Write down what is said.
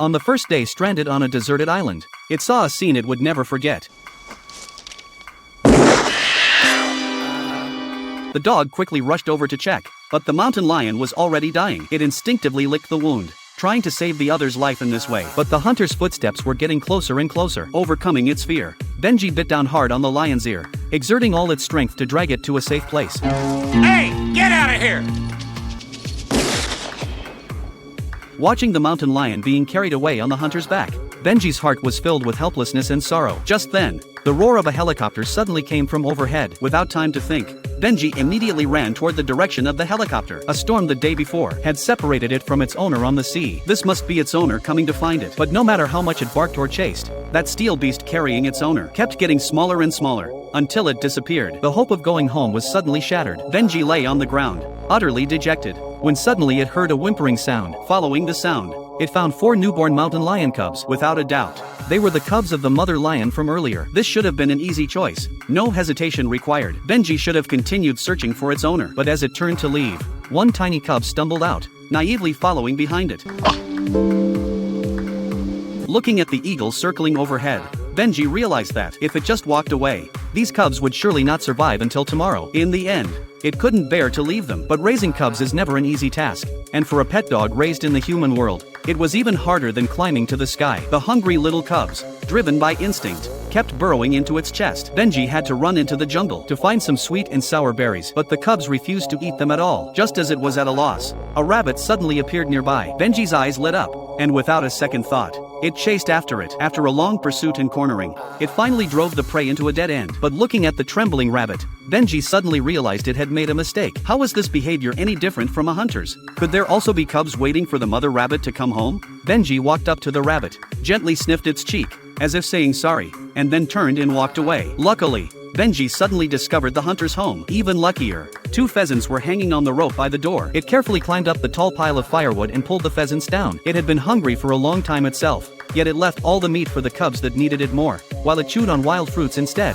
On the first day stranded on a deserted island, it saw a scene it would never forget. The dog quickly rushed over to check, but the mountain lion was already dying. It instinctively licked the wound, trying to save the other's life in this way. But the hunter's footsteps were getting closer and closer. Overcoming its fear, Benji bit down hard on the lion's ear, exerting all its strength to drag it to a safe place. Hey, get out of here! Watching the mountain lion being carried away on the hunter's back, Benji's heart was filled with helplessness and sorrow. Just then, the roar of a helicopter suddenly came from overhead. Without time to think, Benji immediately ran toward the direction of the helicopter. A storm the day before had separated it from its owner on the sea. This must be its owner coming to find it. But no matter how much it barked or chased, that steel beast carrying its owner kept getting smaller and smaller, until it disappeared. The hope of going home was suddenly shattered. Benji lay on the ground, utterly dejected, when suddenly it heard a whimpering sound. Following the sound, it found 4 newborn mountain lion cubs. Without a doubt, they were the cubs of the mother lion from earlier. This should have been an easy choice, no hesitation required. Benji should have continued searching for its owner, but as it turned to leave, one tiny cub stumbled out, naively following behind it. Looking at the eagle circling overhead, Benji realized that if it just walked away, these cubs would surely not survive until tomorrow. In the end, it couldn't bear to leave them. But raising cubs is never an easy task, and for a pet dog raised in the human world, it was even harder than climbing to the sky. The hungry little cubs, driven by instinct, kept burrowing into its chest. Benji had to run into the jungle to find some sweet and sour berries, but the cubs refused to eat them at all. Just as it was at a loss, a rabbit suddenly appeared nearby. Benji's eyes lit up, and without a second thought, it chased after it. After a long pursuit and cornering, it finally drove the prey into a dead end. But looking at the trembling rabbit, Benji suddenly realized it had made a mistake. How was this behavior any different from a hunter's? Could there also be cubs waiting for the mother rabbit to come home? Benji walked up to the rabbit, gently sniffed its cheek, as if saying sorry, and then turned and walked away. Luckily, Benji suddenly discovered the hunter's home. Even luckier, 2 pheasants were hanging on the rope by the door. It carefully climbed up the tall pile of firewood and pulled the pheasants down. It had been hungry for a long time itself, yet it left all the meat for the cubs that needed it more, while it chewed on wild fruits instead.